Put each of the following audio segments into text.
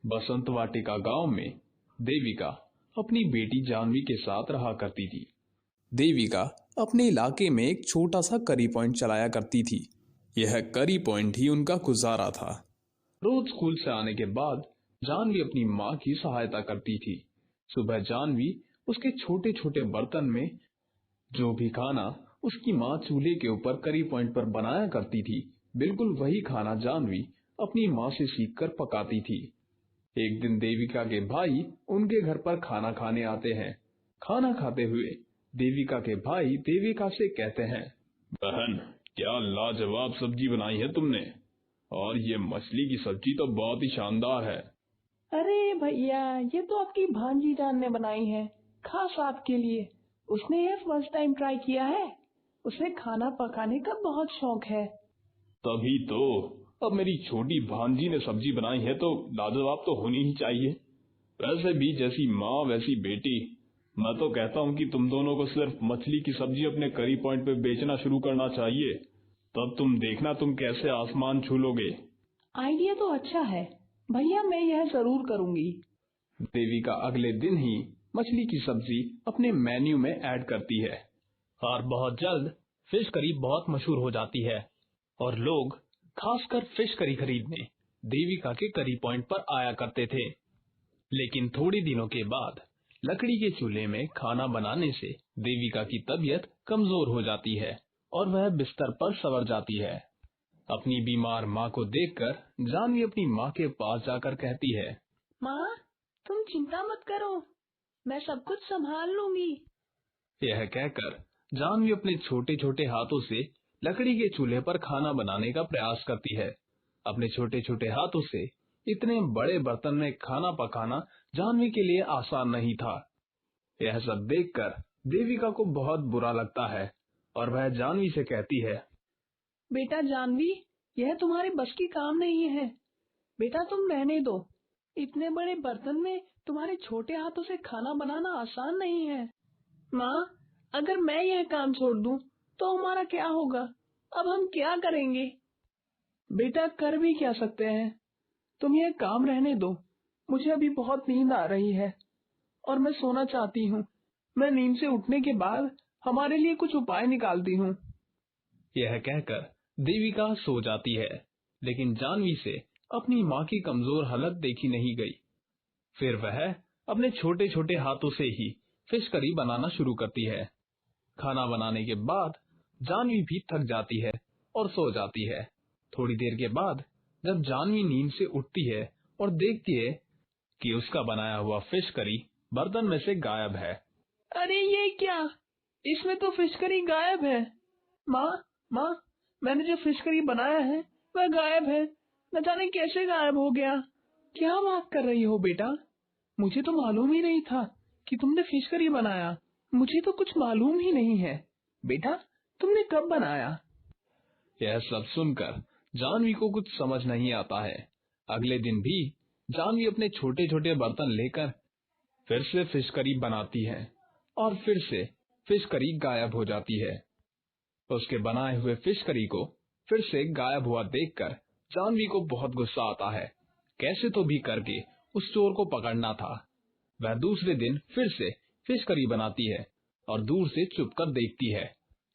बसंत वाटिका गांव में देविका अपनी बेटी जानवी के साथ रहा करती थी। देविका अपने इलाके में एक छोटा सा करी पॉइंट चलाया करती थी। यह करी पॉइंट ही उनका गुजारा था। रोज स्कूल से आने के बाद जानवी अपनी माँ की सहायता करती थी। सुबह जानवी उसके छोटे छोटे बर्तन में जो भी खाना उसकी माँ चूल्हे के ऊपर करी पॉइंट पर बनाया करती थी, बिल्कुल वही खाना जानवी अपनी माँ से सीखकर पकाती थी। एक दिन देविका के भाई उनके घर पर खाना खाने आते हैं। खाना खाते हुए देविका के भाई देविका से कहते हैं, बहन, क्या लाजवाब सब्जी बनाई है तुमने, और ये मछली की सब्जी तो बहुत ही शानदार है। अरे भैया, ये तो आपकी भांजी जान ने बनाई है, खास आपके लिए। उसने ये फर्स्ट टाइम ट्राई किया है। उसे खाना पकाने का बहुत शौक है। तभी तो अब मेरी छोटी भांजी ने सब्जी बनाई है तो लाजवाब तो होनी ही चाहिए। वैसे भी जैसी माँ वैसी बेटी। मैं तो कहता हूँ कि तुम दोनों को सिर्फ मछली की सब्जी अपने करी पॉइंट पे बेचना शुरू करना चाहिए, तब तुम देखना तुम कैसे आसमान छू लोगे। आइडिया तो अच्छा है भैया, मैं यह जरूर करूंगी। देविका अगले दिन ही मछली की सब्जी अपने मेन्यू में ऐड करती है और बहुत जल्द फिश करी बहुत मशहूर हो जाती है और लोग खासकर फिश करी खरीदने देविका के करी पॉइंट पर आया करते थे। लेकिन थोड़ी दिनों के बाद लकड़ी के चूल्हे में खाना बनाने से देविका की तबीयत कमजोर हो जाती है और वह बिस्तर पर सवर जाती है। अपनी बीमार माँ को देखकर जानवी अपनी माँ के पास जाकर कहती है, माँ, तुम चिंता मत करो, मैं सब कुछ संभाल लूंगी। यह कहकर जानवी अपने छोटे छोटे हाथों से लकड़ी के चूल्हे पर खाना बनाने का प्रयास करती है। अपने छोटे छोटे हाथों से इतने बड़े बर्तन में खाना पकाना जानवी के लिए आसान नहीं था। यह सब देखकर देविका को बहुत बुरा लगता है और वह जानवी से कहती है, बेटा जानवी, यह तुम्हारे बस की काम नहीं है। बेटा तुम रहने दो, इतने बड़े बर्तन में तुम्हारे छोटे हाथों से खाना बनाना आसान नहीं है। माँ, अगर मैं यह काम छोड़ दूं तो हमारा क्या होगा? अब हम क्या करेंगे? बेटा कर भी क्या सकते हैं, तुम यह काम रहने दो। मुझे अभी बहुत नींद आ रही है और मैं सोना चाहती हूँ। मैं नींद से उठने के बाद हमारे लिए कुछ उपाय निकालती हूँ। यह कहकर देविका सो जाती है, लेकिन जानवी से अपनी माँ की कमजोर हालत देखी नहीं गई। फिर वह अपने छोटे छोटे हाथों से ही फिश करी बनाना शुरू करती है। खाना बनाने के बाद जानवी भी थक जाती है और सो जाती है। थोड़ी देर के बाद जब जानवी नींद से उठती है और देखती है कि उसका बनाया हुआ फिश करी बर्तन में से गायब है। अरे ये क्या, इसमें तो फिश करी गायब है। माँ, माँ, मैंने जो फिश करी बनाया है वह गायब है। न जाने कैसे गायब हो गया। क्या बात कर रही हो बेटा? मुझे तो मालूम ही नहीं था कि तुमने फिश करी बनाया। मुझे तो कुछ मालूम ही नहीं है। बेटा, तुमने कब बनाया? यह सब सुनकर जानवी को कुछ समझ नहीं आता है। अगले दिन भी जानवी अपने छोटे छोटे बर्तन लेकर फिर से फिश करी बनाती है और फिर से फिश करी गायब हो जाती है। उसके बनाए हुए फिश करी को फिर से गायब हुआ देखकर जानवी को बहुत गुस्सा आता है। कैसे तो भी करके उस चोर को पकड़ना था। वह दूसरे दिन फिर से फिश करी बनाती है और दूर से छुपकर देखती है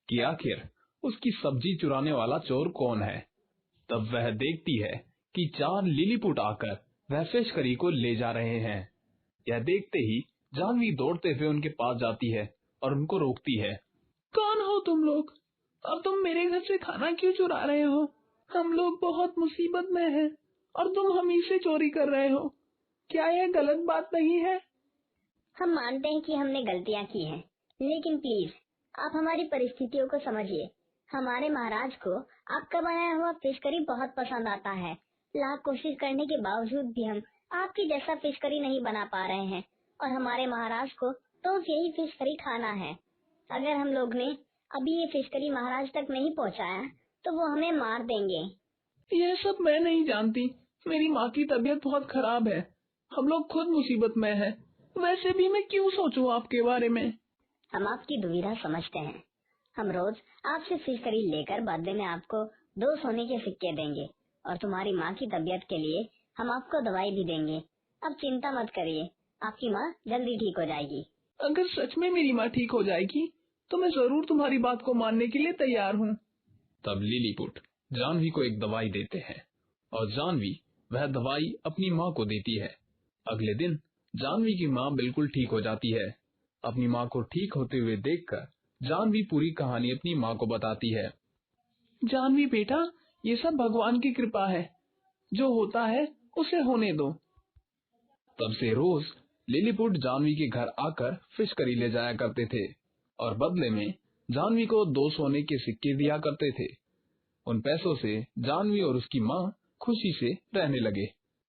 कि आखिर उसकी सब्जी चुराने वाला चोर कौन है। तब वह देखती है कि 4 लिलीपुट आकर वह फिश करी को ले जा रहे हैं। यह देखते ही जानवी दौड़ते हुए उनके पास जाती है और उनको रोकती है। कौन हो तुम लोग? और तुम मेरे घर से खाना क्यों चुरा रहे हो? हम लोग बहुत मुसीबत में हैं और तुम हम ही से चोरी कर रहे हो। क्या यह गलत बात नहीं है? हम मानते हैं कि हमने गलतियां की हैं, लेकिन प्लीज आप हमारी परिस्थितियों को समझिए। हमारे महाराज को आपका बनाया हुआ फिश करी बहुत पसंद आता है। लाख कोशिश करने के बावजूद भी हम आपके जैसा फिश करी नहीं बना पा रहे हैं और हमारे महाराज को तो यही फिश करी खाना है। अगर हम लोग ने अभी ये फिश करी महाराज तक नहीं पहुंचाया तो वो हमें मार देंगे। यह सब मैं नहीं जानती। मेरी माँ की तबीयत बहुत खराब है। हम लोग खुद मुसीबत में हैं। वैसे भी मैं क्यों सोचूं आपके बारे में? हम आपकी दुविधा समझते हैं। हम रोज आपसे फिश करी लेकर बदले में आपको 2 सोने के सिक्के देंगे और तुम्हारी माँ की तबीयत के लिए हम आपको दवाई भी देंगे। अब चिंता मत करिए, आपकी माँ जल्दी ठीक हो जाएगी। अगर सच में मेरी माँ ठीक हो जाएगी तो मैं जरूर तुम्हारी बात को मानने के लिए तैयार हूँ। तब लिलीपुट जानवी को एक दवाई देते हैं और जानवी वह दवाई अपनी माँ को देती है। अगले दिन जानवी की माँ बिल्कुल ठीक हो जाती है। अपनी माँ को ठीक होते हुए देखकर जानवी पूरी कहानी अपनी माँ को बताती है। जानवी बेटा, ये सब भगवान की कृपा है, जो होता है उसे होने दो। तब से रोज लिलीपुट जानवी के घर आकर फिश करी ले जाया करते थे और बदले में जानवी को 2 सोने के सिक्के दिया करते थे। उन पैसों से जानवी और उसकी माँ खुशी से रहने लगे।